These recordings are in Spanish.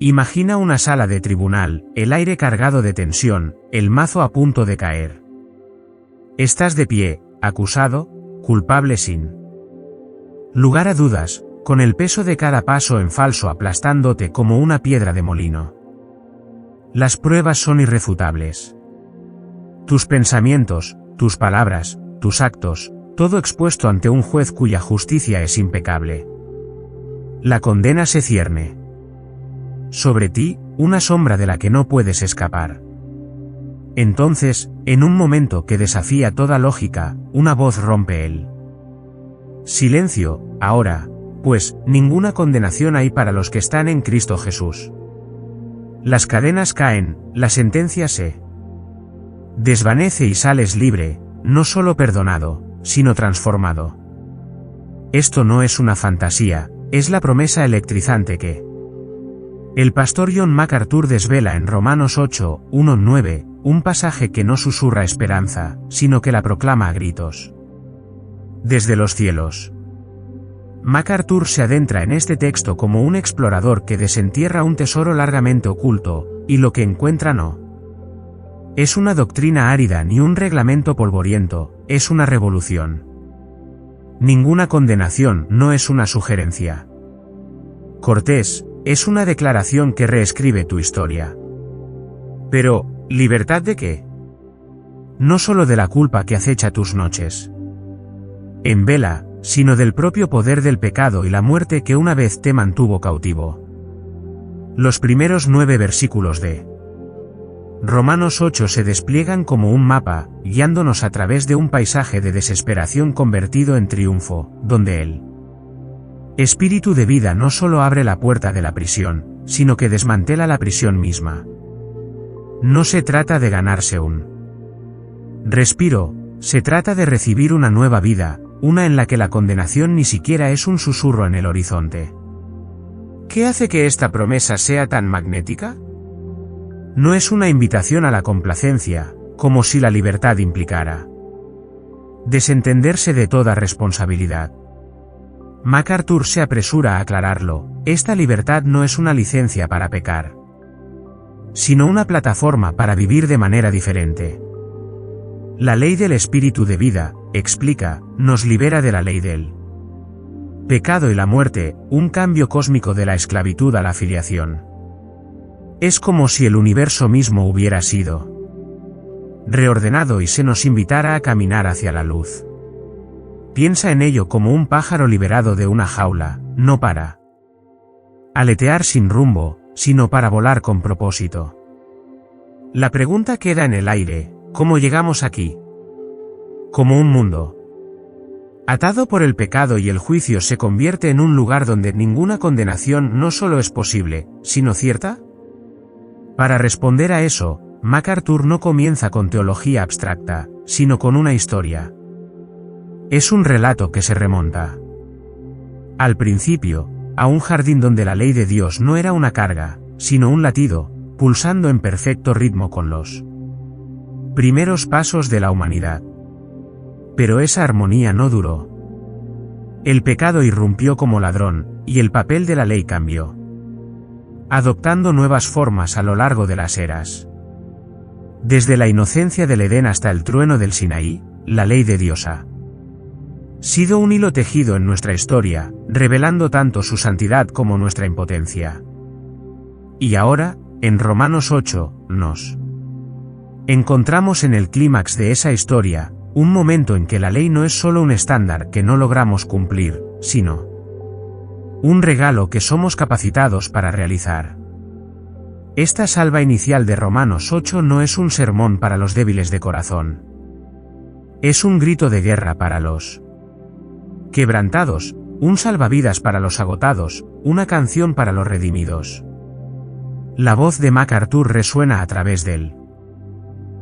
Imagina una sala de tribunal, el aire cargado de tensión, el mazo a punto de caer. Estás de pie, acusado, culpable sin lugar a dudas, con el peso de cada paso en falso aplastándote como una piedra de molino. Las pruebas son irrefutables. Tus pensamientos, tus palabras, tus actos, todo expuesto ante un juez cuya justicia es impecable. La condena se cierne sobre ti, una sombra de la que no puedes escapar. Entonces, en un momento que desafía toda lógica, una voz rompe el silencio. Ahora, pues, ninguna condenación hay para los que están en Cristo Jesús. Las cadenas caen, la sentencia se desvanece y sales libre, no solo perdonado, sino transformado. Esto no es una fantasía, es la promesa electrizante que el pastor John MacArthur desvela en Romanos 8, 1-9, un pasaje que no susurra esperanza, sino que la proclama a gritos. Desde los cielos. MacArthur se adentra en este texto como un explorador que desentierra un tesoro largamente oculto, y lo que encuentra no es una doctrina árida ni un reglamento polvoriento, es una revolución. Ninguna condenación no es una sugerencia cortés, es una declaración que reescribe tu historia. Pero, ¿libertad de qué? No solo de la culpa que acecha tus noches en vela, sino del propio poder del pecado y la muerte que una vez te mantuvo cautivo. Los primeros 9 versículos de Romanos 8 se despliegan como un mapa, guiándonos a través de un paisaje de desesperación convertido en triunfo, donde el espíritu de vida no solo abre la puerta de la prisión, sino que desmantela la prisión misma. No se trata de ganarse un respiro, se trata de recibir una nueva vida, una en la que la condenación ni siquiera es un susurro en el horizonte. ¿Qué hace que esta promesa sea tan magnética? No es una invitación a la complacencia, como si la libertad implicara desentenderse de toda responsabilidad. MacArthur se apresura a aclararlo, esta libertad no es una licencia para pecar, sino una plataforma para vivir de manera diferente. La ley del espíritu de vida, explica, nos libera de la ley del pecado y la muerte, un cambio cósmico de la esclavitud a la filiación. Es como si el universo mismo hubiera sido reordenado y se nos invitara a caminar hacia la luz. Piensa en ello como un pájaro liberado de una jaula, no para aletear sin rumbo, sino para volar con propósito. La pregunta queda en el aire, ¿cómo llegamos aquí? Como un mundo atado por el pecado y el juicio se convierte en un lugar donde ninguna condenación no solo es posible, sino cierta? Para responder a eso, MacArthur no comienza con teología abstracta, sino con una historia. Es un relato que se remonta al principio, a un jardín donde la ley de Dios no era una carga, sino un latido, pulsando en perfecto ritmo con los primeros pasos de la humanidad. Pero esa armonía no duró. El pecado irrumpió como ladrón, y el papel de la ley cambió, adoptando nuevas formas a lo largo de las eras. Desde la inocencia del Edén hasta el trueno del Sinaí, la ley de Dios ha sido un hilo tejido en nuestra historia, revelando tanto su santidad como nuestra impotencia. Y ahora, en Romanos 8, nos encontramos en el clímax de esa historia, un momento en que la ley no es solo un estándar que no logramos cumplir, sino un regalo que somos capacitados para realizar. Esta salva inicial de Romanos 8 no es un sermón para los débiles de corazón. Es un grito de guerra para los quebrantados, un salvavidas para los agotados, una canción para los redimidos. La voz de MacArthur resuena a través del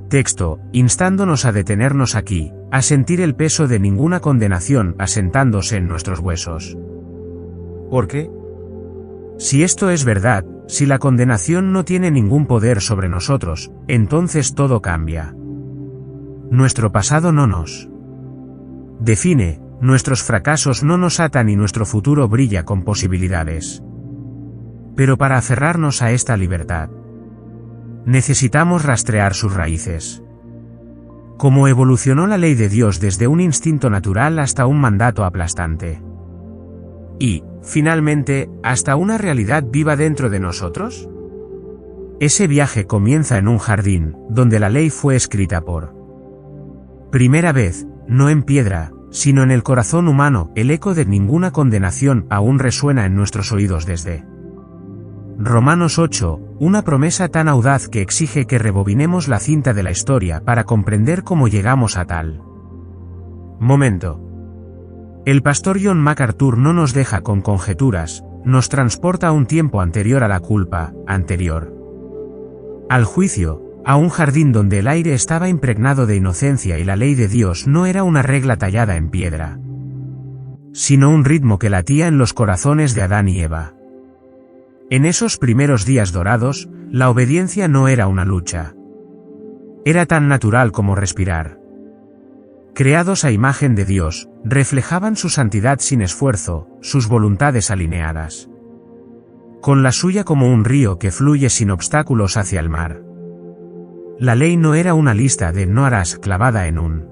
texto, instándonos a detenernos aquí, a sentir el peso de ninguna condenación asentándose en nuestros huesos. ¿Por qué? Si esto es verdad, si la condenación no tiene ningún poder sobre nosotros, entonces todo cambia. Nuestro pasado no nos define, nuestros fracasos no nos atan y nuestro futuro brilla con posibilidades. Pero para aferrarnos a esta libertad, necesitamos rastrear sus raíces. Cómo evolucionó la ley de Dios desde un instinto natural hasta un mandato aplastante. Y, finalmente, hasta una realidad viva dentro de nosotros. Ese viaje comienza en un jardín, donde la ley fue escrita por primera vez, no en piedra, sino en el corazón humano. El eco de ninguna condenación aún resuena en nuestros oídos desde Romanos 8, una promesa tan audaz que exige que rebobinemos la cinta de la historia para comprender cómo llegamos a tal momento. El pastor John MacArthur no nos deja con conjeturas, nos transporta a un tiempo anterior a la culpa, anterior al juicio, a un jardín donde el aire estaba impregnado de inocencia y la ley de Dios no era una regla tallada en piedra, sino un ritmo que latía en los corazones de Adán y Eva. En esos primeros días dorados, la obediencia no era una lucha. Era tan natural como respirar. Creados a imagen de Dios, reflejaban su santidad sin esfuerzo, sus voluntades alineadas con la suya como un río que fluye sin obstáculos hacia el mar. La ley no era una lista de no harás clavada en un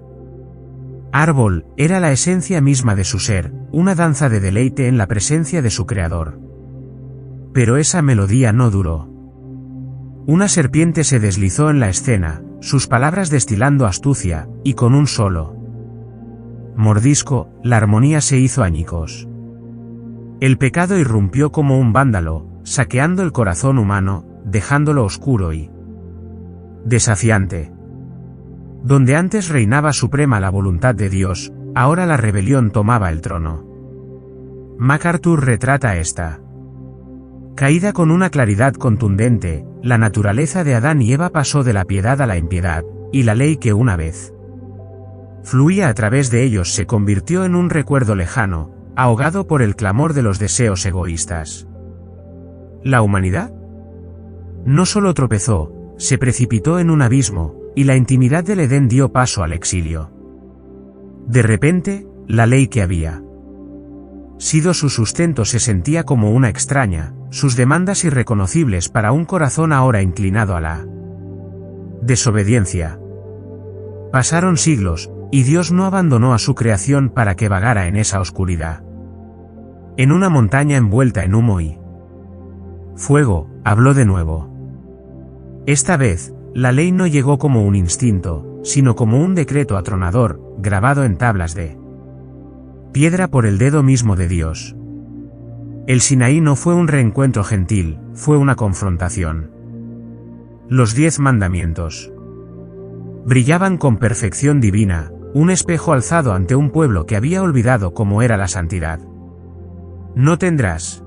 árbol, era la esencia misma de su ser, una danza de deleite en la presencia de su creador. Pero esa melodía no duró. Una serpiente se deslizó en la escena, sus palabras destilando astucia, y con un solo mordisco, la armonía se hizo añicos. El pecado irrumpió como un vándalo, saqueando el corazón humano, dejándolo oscuro y desafiante. Donde antes reinaba suprema la voluntad de Dios, ahora la rebelión tomaba el trono. MacArthur retrata esta caída con una claridad contundente. La naturaleza de Adán y Eva pasó de la piedad a la impiedad, y la ley que una vez fluía a través de ellos se convirtió en un recuerdo lejano, ahogado por el clamor de los deseos egoístas. La humanidad no solo tropezó, se precipitó en un abismo, y la intimidad del Edén dio paso al exilio. De repente, la ley que había sido su sustento se sentía como una extraña, sus demandas irreconocibles para un corazón ahora inclinado a la desobediencia. Pasaron siglos, y Dios no abandonó a su creación para que vagara en esa oscuridad. En una montaña envuelta en humo y fuego, habló de nuevo. Esta vez, la ley no llegó como un instinto, sino como un decreto atronador, grabado en tablas de piedra por el dedo mismo de Dios. El Sinaí no fue un reencuentro gentil, fue una confrontación. Los 10 mandamientos brillaban con perfección divina, un espejo alzado ante un pueblo que había olvidado cómo era la santidad. No tendrás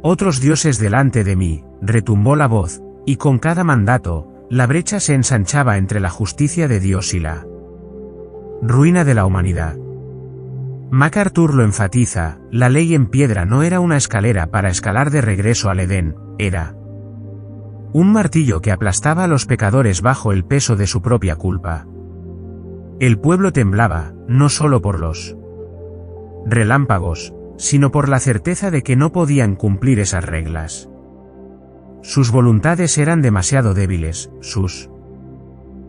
otros dioses delante de mí, retumbó la voz, y con cada mandato, la brecha se ensanchaba entre la justicia de Dios y la ruina de la humanidad. MacArthur lo enfatiza, la ley en piedra no era una escalera para escalar de regreso al Edén, era un martillo que aplastaba a los pecadores bajo el peso de su propia culpa. El pueblo temblaba, no solo por los relámpagos, sino por la certeza de que no podían cumplir esas reglas. Sus voluntades eran demasiado débiles, sus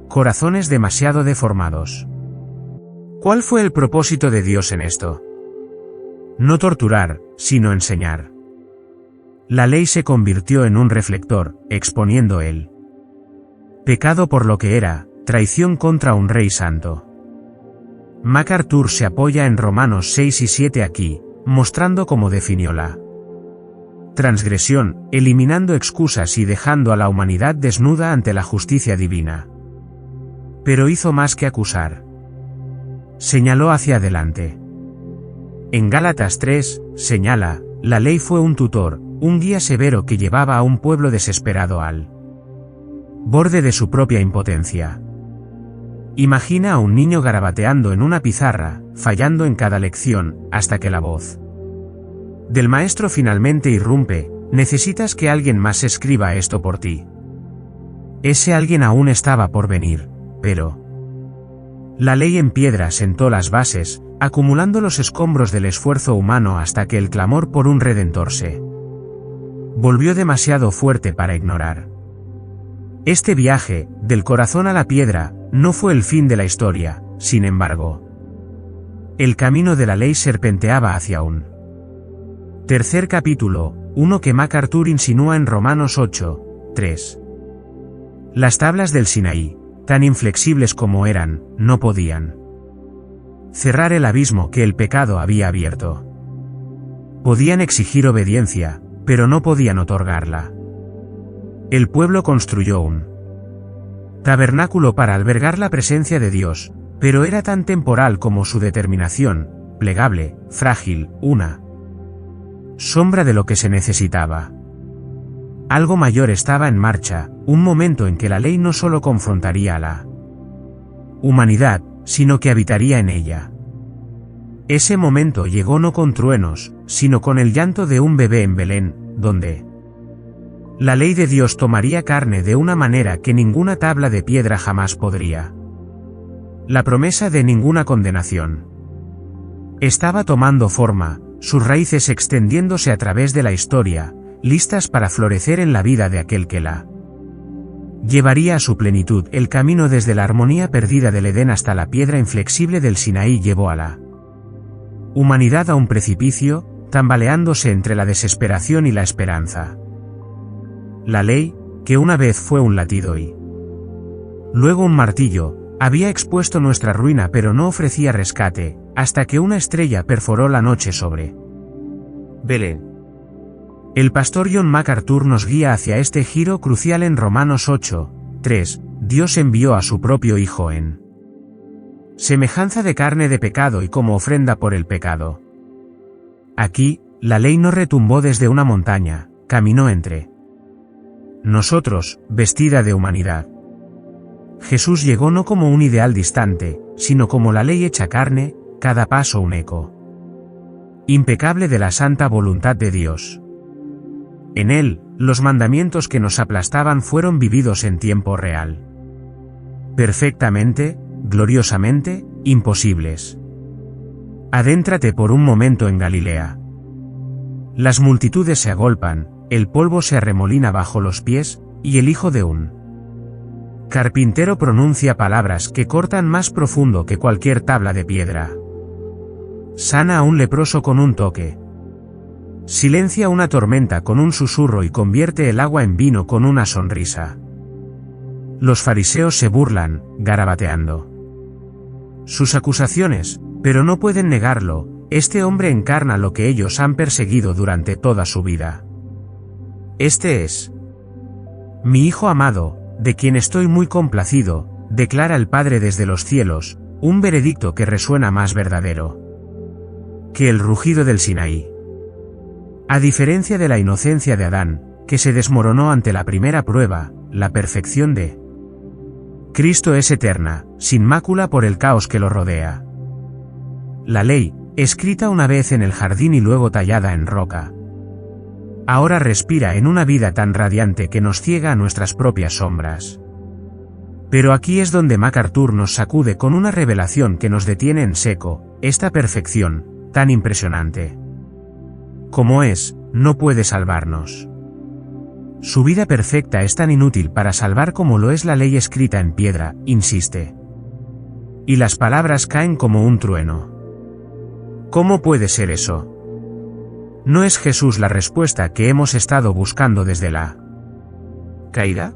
corazones demasiado deformados. ¿Cuál fue el propósito de Dios en esto? No torturar, sino enseñar. La ley se convirtió en un reflector, exponiendo el pecado por lo que era, traición contra un rey santo. MacArthur se apoya en Romanos 6 y 7 aquí, mostrando cómo definió la transgresión, eliminando excusas y dejando a la humanidad desnuda ante la justicia divina. Pero hizo más que acusar. Señaló hacia adelante. En Gálatas 3, señala, la ley fue un tutor, un guía severo que llevaba a un pueblo desesperado al borde de su propia impotencia. Imagina a un niño garabateando en una pizarra, fallando en cada lección, hasta que la voz del maestro finalmente irrumpe, necesitas que alguien más escriba esto por ti. Ese alguien aún estaba por venir, pero la ley en piedra sentó las bases, acumulando los escombros del esfuerzo humano hasta que el clamor por un redentor se volvió demasiado fuerte para ignorar. Este viaje, del corazón a la piedra, no fue el fin de la historia, sin embargo. El camino de la ley serpenteaba hacia un tercer capítulo, uno que MacArthur insinúa en Romanos 8:3. Las tablas del Sinaí, tan inflexibles como eran, no podían cerrar el abismo que el pecado había abierto. Podían exigir obediencia, pero no podían otorgarla. El pueblo construyó un tabernáculo para albergar la presencia de Dios, pero era tan temporal como su determinación, plegable, frágil, una sombra de lo que se necesitaba. Algo mayor estaba en marcha, un momento en que la ley no solo confrontaría a la humanidad, sino que habitaría en ella. Ese momento llegó no con truenos, sino con el llanto de un bebé en Belén, donde la ley de Dios tomaría carne de una manera que ninguna tabla de piedra jamás podría. La promesa de ninguna condenación estaba tomando forma, sus raíces extendiéndose a través de la historia, listas para florecer en la vida de aquel que la llevaría a su plenitud. El camino desde la armonía perdida del Edén hasta la piedra inflexible del Sinaí llevó a la humanidad a un precipicio, tambaleándose entre la desesperación y la esperanza. La ley, que una vez fue un latido y luego un martillo, había expuesto nuestra ruina pero no ofrecía rescate, hasta que una estrella perforó la noche sobre Belén. El pastor John MacArthur nos guía hacia este giro crucial en Romanos 8:3. Dios envió a su propio Hijo en semejanza de carne de pecado y como ofrenda por el pecado. Aquí, la ley no retumbó desde una montaña, caminó entre nosotros, vestida de humanidad. Jesús llegó no como un ideal distante, sino como la ley hecha carne, cada paso un eco impecable de la santa voluntad de Dios. En él, los mandamientos que nos aplastaban fueron vividos en tiempo real. Perfectamente, gloriosamente, imposibles. Adéntrate por un momento en Galilea. Las multitudes se agolpan, el polvo se arremolina bajo los pies, y el hijo de un carpintero pronuncia palabras que cortan más profundo que cualquier tabla de piedra. Sana a un leproso con un toque. Silencia una tormenta con un susurro y convierte el agua en vino con una sonrisa. Los fariseos se burlan, garabateando sus acusaciones, pero no pueden negarlo. Este hombre encarna lo que ellos han perseguido durante toda su vida. Este es mi Hijo amado, de quien estoy muy complacido, declara el Padre desde los cielos, un veredicto que resuena más verdadero que el rugido del Sinaí. A diferencia de la inocencia de Adán, que se desmoronó ante la primera prueba, la perfección de Cristo es eterna, sin mácula por el caos que lo rodea. La ley, escrita una vez en el jardín y luego tallada en roca, ahora respira en una vida tan radiante que nos ciega a nuestras propias sombras. Pero aquí es donde MacArthur nos sacude con una revelación que nos detiene en seco. Esta perfección, tan impresionante como es, no puede salvarnos. Su vida perfecta es tan inútil para salvar como lo es la ley escrita en piedra, insiste. Y las palabras caen como un trueno. ¿Cómo puede ser eso? ¿No es Jesús la respuesta que hemos estado buscando desde la caída?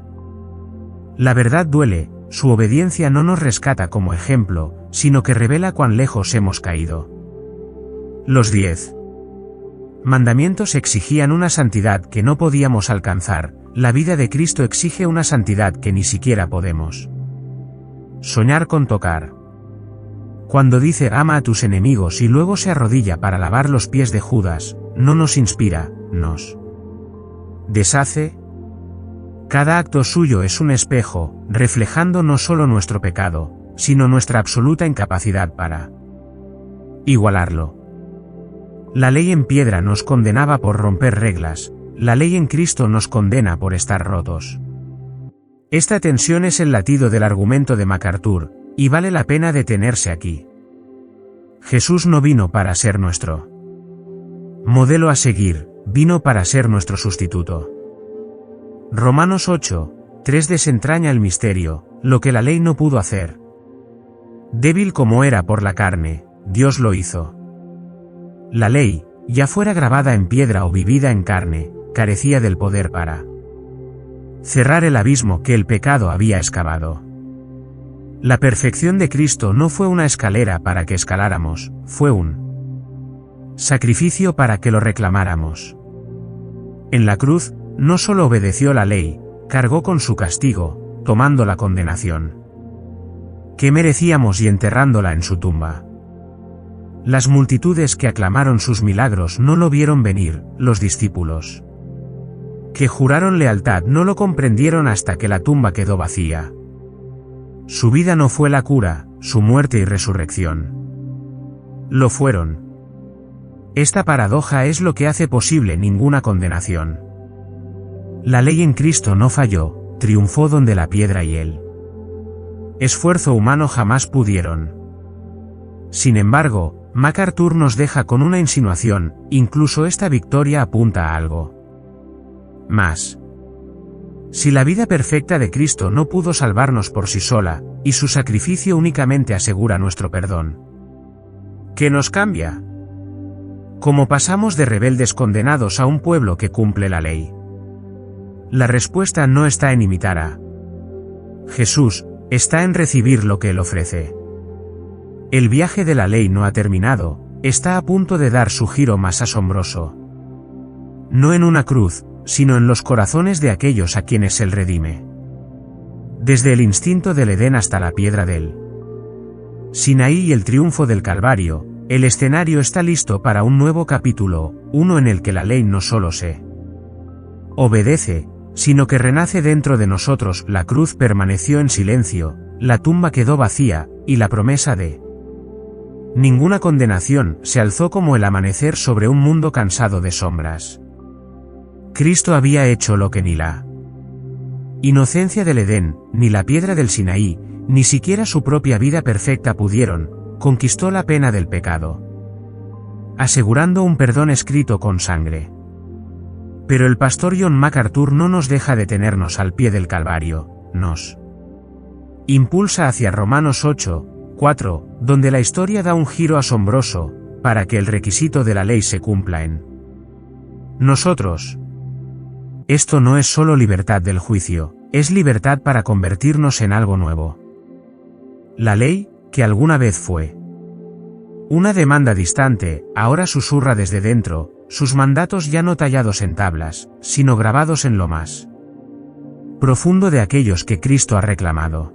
La verdad duele, su obediencia no nos rescata como ejemplo, sino que revela cuán lejos hemos caído. Los 10 mandamientos exigían una santidad que no podíamos alcanzar, la vida de Cristo exige una santidad que ni siquiera podemos soñar con tocar. Cuando dice ama a tus enemigos y luego se arrodilla para lavar los pies de Judas, no nos inspira, nos deshace. Cada acto suyo es un espejo, reflejando no solo nuestro pecado, sino nuestra absoluta incapacidad para igualarlo. La ley en piedra nos condenaba por romper reglas, la ley en Cristo nos condena por estar rotos. Esta tensión es el latido del argumento de MacArthur, y vale la pena detenerse aquí. Jesús no vino para ser nuestro modelo a seguir, vino para ser nuestro sustituto. Romanos 8:3 desentraña el misterio, lo que la ley no pudo hacer. Débil como era por la carne, Dios lo hizo. La ley, ya fuera grabada en piedra o vivida en carne, carecía del poder para cerrar el abismo que el pecado había excavado. La perfección de Cristo no fue una escalera para que escaláramos, fue un sacrificio para que lo reclamáramos. En la cruz, no solo obedeció la ley, cargó con su castigo, tomando la condenación que merecíamos y enterrándola en su tumba. Las multitudes que aclamaron sus milagros no lo vieron venir, los discípulos que juraron lealtad no lo comprendieron hasta que la tumba quedó vacía. Su vida no fue la cura, su muerte y resurrección lo fueron. Esta paradoja es lo que hace posible ninguna condenación. La ley en Cristo no falló, triunfó donde la piedra y el esfuerzo humano jamás pudieron. Sin embargo, MacArthur nos deja con una insinuación, incluso esta victoria apunta a algo más. Si la vida perfecta de Cristo no pudo salvarnos por sí sola, y su sacrificio únicamente asegura nuestro perdón, ¿qué nos cambia? ¿Cómo pasamos de rebeldes condenados a un pueblo que cumple la ley? La respuesta no está en imitar a Jesús, está en recibir lo que Él ofrece. El viaje de la ley no ha terminado, está a punto de dar su giro más asombroso. No en una cruz, sino en los corazones de aquellos a quienes Él redime. Desde el instinto del Edén hasta la piedra del Sinaí y el triunfo del Calvario, el escenario está listo para un nuevo capítulo, uno en el que la ley no solo se obedece, sino que renace dentro de nosotros. La cruz permaneció en silencio, la tumba quedó vacía, y la promesa de ninguna condenación se alzó como el amanecer sobre un mundo cansado de sombras. Cristo había hecho lo que ni la inocencia del Edén, ni la piedra del Sinaí, ni siquiera su propia vida perfecta pudieron. Conquistó la pena del pecado, asegurando un perdón escrito con sangre. Pero el pastor John MacArthur no nos deja detenernos al pie del Calvario, nos impulsa hacia Romanos 8:4, donde la historia da un giro asombroso, para que el requisito de la ley se cumpla en nosotros. Esto no es solo libertad del juicio, es libertad para convertirnos en algo nuevo. La ley, que alguna vez fue una demanda distante, ahora susurra desde dentro, sus mandatos ya no tallados en tablas, sino grabados en lo más profundo de aquellos que Cristo ha reclamado.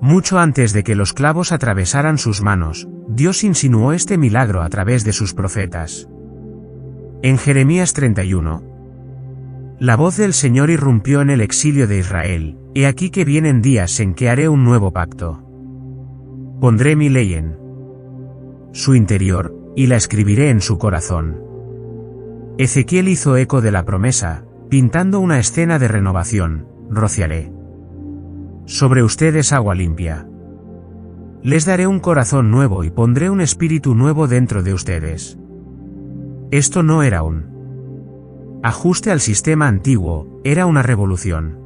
Mucho antes de que los clavos atravesaran sus manos, Dios insinuó este milagro a través de sus profetas. En Jeremías 31, la voz del Señor irrumpió en el exilio de Israel, he aquí que vienen días en que haré un nuevo pacto. Pondré mi ley en su interior, y la escribiré en su corazón. Ezequiel hizo eco de la promesa, pintando una escena de renovación, rociaré sobre ustedes agua limpia. Les daré un corazón nuevo y pondré un espíritu nuevo dentro de ustedes. Esto no era un ajuste al sistema antiguo, era una revolución.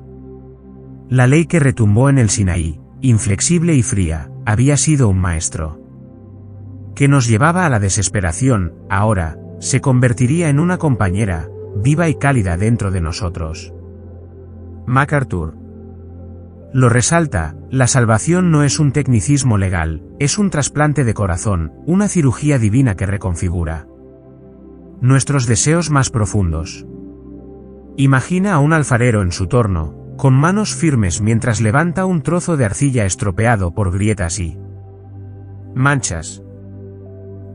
La ley que retumbó en el Sinaí, inflexible y fría, había sido un maestro que nos llevaba a la desesperación, ahora, se convertiría en una compañera, viva y cálida dentro de nosotros. MacArthur lo resalta, la salvación no es un tecnicismo legal, es un trasplante de corazón, una cirugía divina que reconfigura nuestros deseos más profundos. Imagina a un alfarero en su torno, con manos firmes mientras levanta un trozo de arcilla estropeado por grietas y manchas.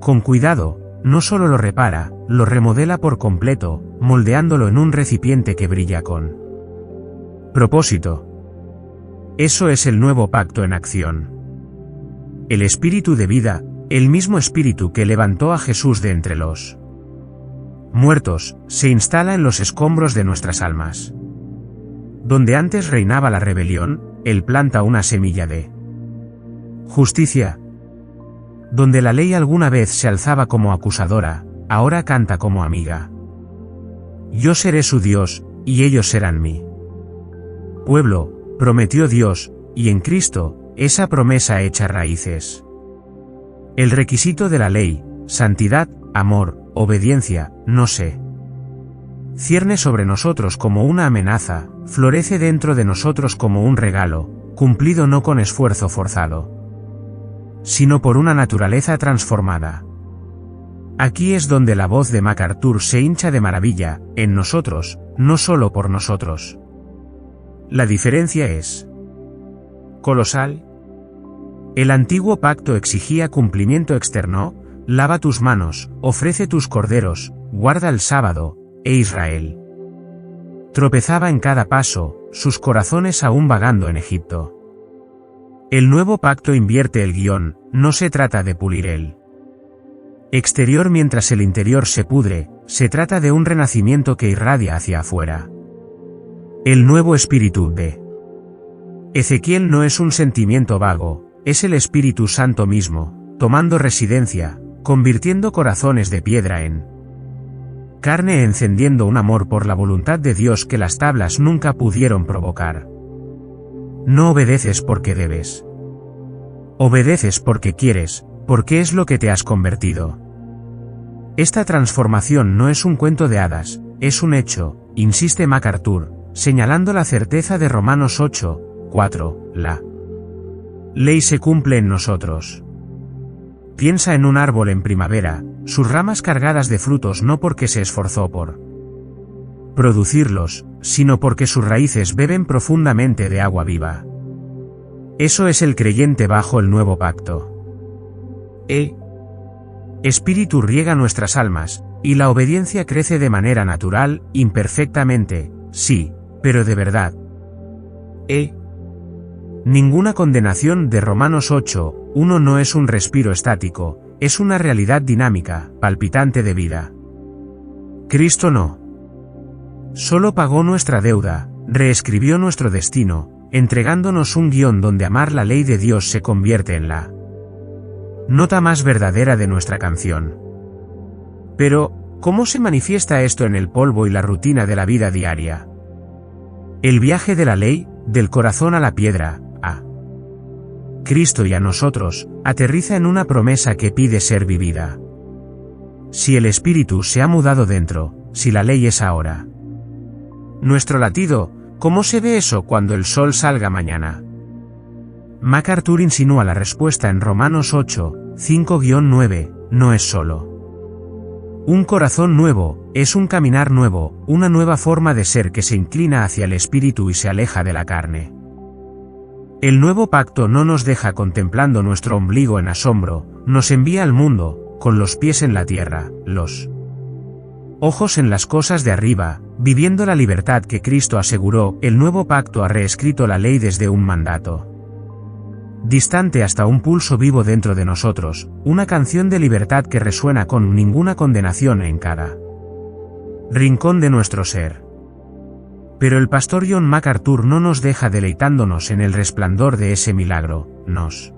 Con cuidado, no solo lo repara, lo remodela por completo, moldeándolo en un recipiente que brilla con propósito. Eso es el nuevo pacto en acción. El espíritu de vida, el mismo espíritu que levantó a Jesús de entre los muertos, se instala en los escombros de nuestras almas. Donde antes reinaba la rebelión, Él planta una semilla de justicia. Donde la ley alguna vez se alzaba como acusadora, ahora canta como amiga. Yo seré su Dios, y ellos serán mi pueblo, prometió Dios, y en Cristo, esa promesa echa raíces. El requisito de la ley, santidad, amor, obediencia, no se cierne sobre nosotros como una amenaza, florece dentro de nosotros como un regalo, cumplido no con esfuerzo forzado, sino por una naturaleza transformada. Aquí es donde la voz de MacArthur se hincha de maravilla, en nosotros, no solo por nosotros. La diferencia es colosal. El antiguo pacto exigía cumplimiento externo: lava tus manos, ofrece tus corderos, guarda el sábado, e Israel tropezaba en cada paso, sus corazones aún vagando en Egipto. El nuevo pacto invierte el guión, no se trata de pulir el exterior mientras el interior se pudre, se trata de un renacimiento que irradia hacia afuera. El nuevo espíritu de Ezequiel no es un sentimiento vago, es el Espíritu Santo mismo, tomando residencia, convirtiendo corazones de piedra en carne, encendiendo un amor por la voluntad de Dios que las tablas nunca pudieron provocar. No obedeces porque debes. Obedeces porque quieres, porque es lo que te has convertido. Esta transformación no es un cuento de hadas, es un hecho, insiste MacArthur, señalando la certeza de Romanos 8:4, la ley se cumple en nosotros. Piensa en un árbol en primavera, sus ramas cargadas de frutos no porque se esforzó por producirlos, sino porque sus raíces beben profundamente de agua viva. Eso es el creyente bajo el nuevo pacto. Espíritu riega nuestras almas, y la obediencia crece de manera natural, imperfectamente, sí, pero de verdad. Ninguna condenación de Romanos 8:1 no es un respiro estático, es una realidad dinámica, palpitante de vida. Cristo no solo pagó nuestra deuda, reescribió nuestro destino, entregándonos un guión donde amar la ley de Dios se convierte en la nota más verdadera de nuestra canción. Pero, ¿cómo se manifiesta esto en el polvo y la rutina de la vida diaria? El viaje de la ley, del corazón a la piedra, a Cristo y a nosotros, aterriza en una promesa que pide ser vivida. Si el Espíritu se ha mudado dentro, si la ley es ahora nuestro latido, ¿cómo se ve eso cuando el sol salga mañana? MacArthur insinúa la respuesta en Romanos 8:5-9, no es solo un corazón nuevo, es un caminar nuevo, una nueva forma de ser que se inclina hacia el Espíritu y se aleja de la carne. El nuevo pacto no nos deja contemplando nuestro ombligo en asombro, nos envía al mundo, con los pies en la tierra, los ojos en las cosas de arriba, viviendo la libertad que Cristo aseguró. El nuevo pacto ha reescrito la ley desde un mandato distante hasta un pulso vivo dentro de nosotros, una canción de libertad que resuena con ninguna condenación en cada rincón de nuestro ser. Pero el pastor John MacArthur no nos deja deleitándonos en el resplandor de ese milagro, nos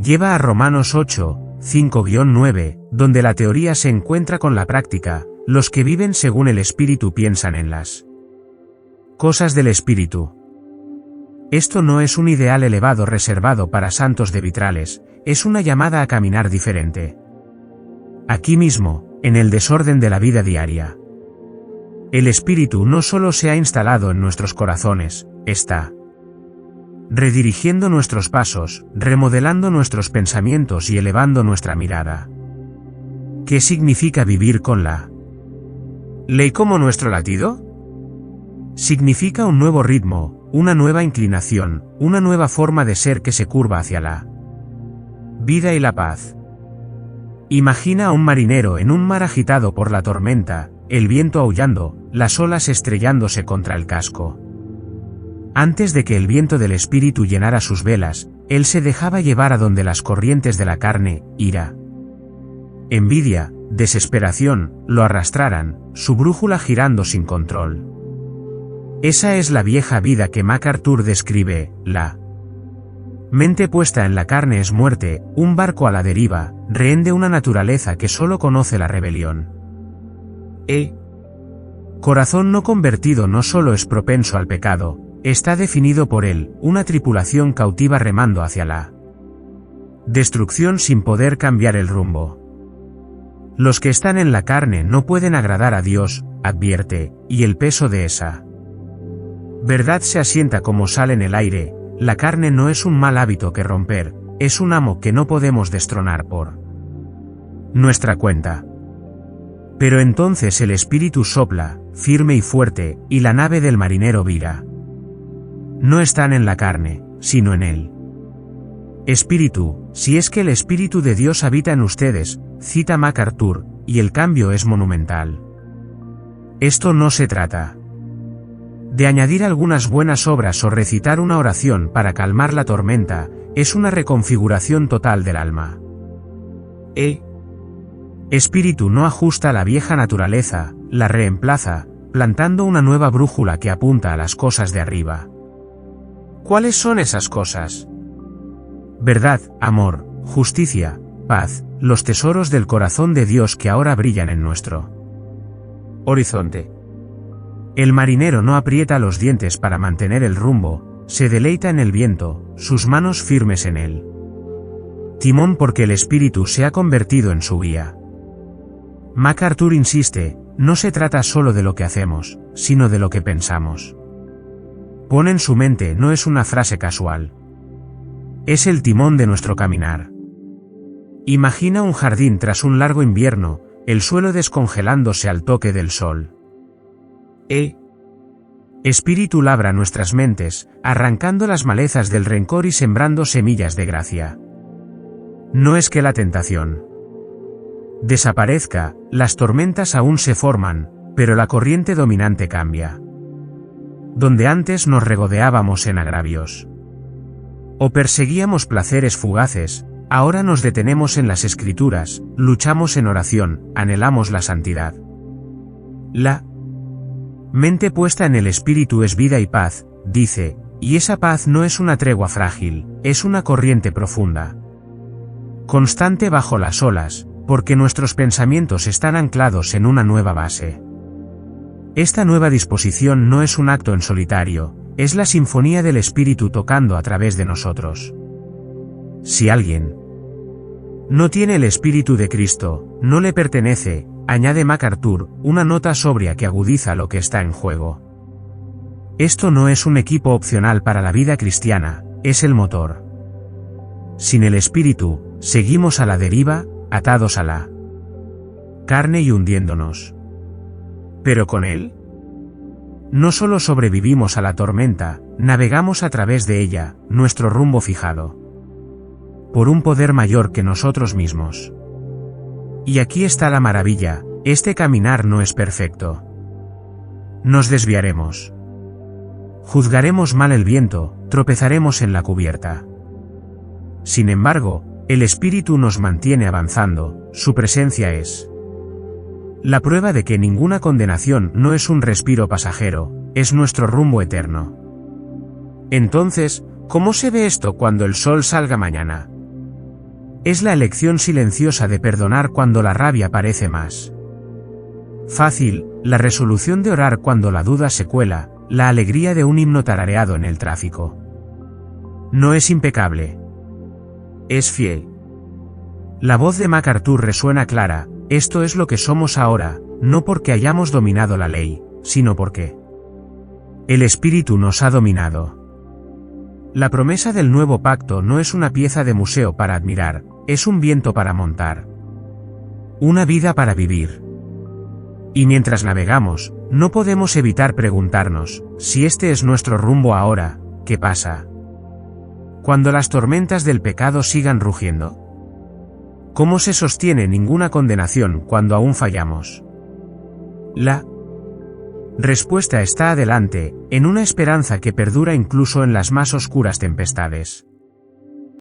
lleva a Romanos 8:5-9, donde la teoría se encuentra con la práctica. Los que viven según el Espíritu piensan en las cosas del Espíritu. Esto no es un ideal elevado reservado para santos de vitrales, es una llamada a caminar diferente. Aquí mismo, en el desorden de la vida diaria. El Espíritu no solo se ha instalado en nuestros corazones, está redirigiendo nuestros pasos, remodelando nuestros pensamientos y elevando nuestra mirada. ¿Qué significa vivir con la ley como nuestro latido? Significa un nuevo ritmo, una nueva inclinación, una nueva forma de ser que se curva hacia la vida y la paz. Imagina a un marinero en un mar agitado por la tormenta, el viento aullando, las olas estrellándose contra el casco. Antes de que el viento del Espíritu llenara sus velas, él se dejaba llevar a donde las corrientes de la carne, ira, envidia, desesperación, lo arrastraran, su brújula girando sin control. Esa es la vieja vida que MacArthur describe, la Mente puesta en la carne es muerte, un barco a la deriva, rehén de una naturaleza que solo conoce la rebelión. Corazón no convertido no solo es propenso al pecado, está definido por él, una tripulación cautiva remando hacia la destrucción sin poder cambiar el rumbo. Los que están en la carne no pueden agradar a Dios, advierte, y el peso de esa verdad se asienta como sal en el aire. La carne no es un mal hábito que romper, es un amo que no podemos destronar por nuestra cuenta. Pero entonces el espíritu sopla, firme y fuerte, y la nave del marinero vira. No están en la carne, sino en él. Espíritu, si es que el Espíritu de Dios habita en ustedes, cita MacArthur, y el cambio es monumental. Esto no se trata de añadir algunas buenas obras o recitar una oración para calmar la tormenta, es una reconfiguración total del alma. Espíritu no ajusta la vieja naturaleza, la reemplaza, plantando una nueva brújula que apunta a las cosas de arriba. ¿Cuáles son esas cosas? Verdad, amor, justicia, paz, los tesoros del corazón de Dios que ahora brillan en nuestro horizonte. El marinero no aprieta los dientes para mantener el rumbo, se deleita en el viento, sus manos firmes en él. Timón porque el espíritu se ha convertido en su guía. MacArthur insiste, no se trata solo de lo que hacemos, sino de lo que pensamos. Pon en su mente no es una frase casual. Es el timón de nuestro caminar. Imagina un jardín tras un largo invierno, el suelo descongelándose al toque del sol. Espíritu labra nuestras mentes, arrancando las malezas del rencor y sembrando semillas de gracia. No es que la tentación desaparezca, las tormentas aún se forman, pero la corriente dominante cambia. Donde antes nos regodeábamos en agravios o perseguíamos placeres fugaces, ahora nos detenemos en las Escrituras, luchamos en oración, anhelamos la santidad. La mente puesta en el Espíritu es vida y paz, dice, y esa paz no es una tregua frágil, es una corriente profunda, constante bajo las olas, porque nuestros pensamientos están anclados en una nueva base. Esta nueva disposición no es un acto en solitario, es la sinfonía del Espíritu tocando a través de nosotros. Si alguien no tiene el Espíritu de Cristo, no le pertenece, añade MacArthur, una nota sobria que agudiza lo que está en juego. Esto no es un equipo opcional para la vida cristiana, es el motor. Sin el Espíritu, seguimos a la deriva, atados a la carne y hundiéndonos. Pero con él, no solo sobrevivimos a la tormenta, navegamos a través de ella, nuestro rumbo fijado por un poder mayor que nosotros mismos. Y aquí está la maravilla, este caminar no es perfecto. Nos desviaremos. Juzgaremos mal el viento, tropezaremos en la cubierta. Sin embargo, el Espíritu nos mantiene avanzando, su presencia es la prueba de que ninguna condenación no es un respiro pasajero, es nuestro rumbo eterno. Entonces, ¿cómo se ve esto cuando el sol salga mañana? Es la elección silenciosa de perdonar cuando la rabia parece más fácil, la resolución de orar cuando la duda se cuela, la alegría de un himno tarareado en el tráfico. No es impecable. Es fiel. La voz de MacArthur resuena clara, esto es lo que somos ahora, no porque hayamos dominado la ley, sino porque el Espíritu nos ha dominado. La promesa del nuevo pacto no es una pieza de museo para admirar, es un viento para montar. Una vida para vivir. Y mientras navegamos, no podemos evitar preguntarnos, si este es nuestro rumbo ahora, ¿qué pasa cuando las tormentas del pecado sigan rugiendo? ¿Cómo se sostiene ninguna condenación cuando aún fallamos? La respuesta está adelante, en una esperanza que perdura incluso en las más oscuras tempestades.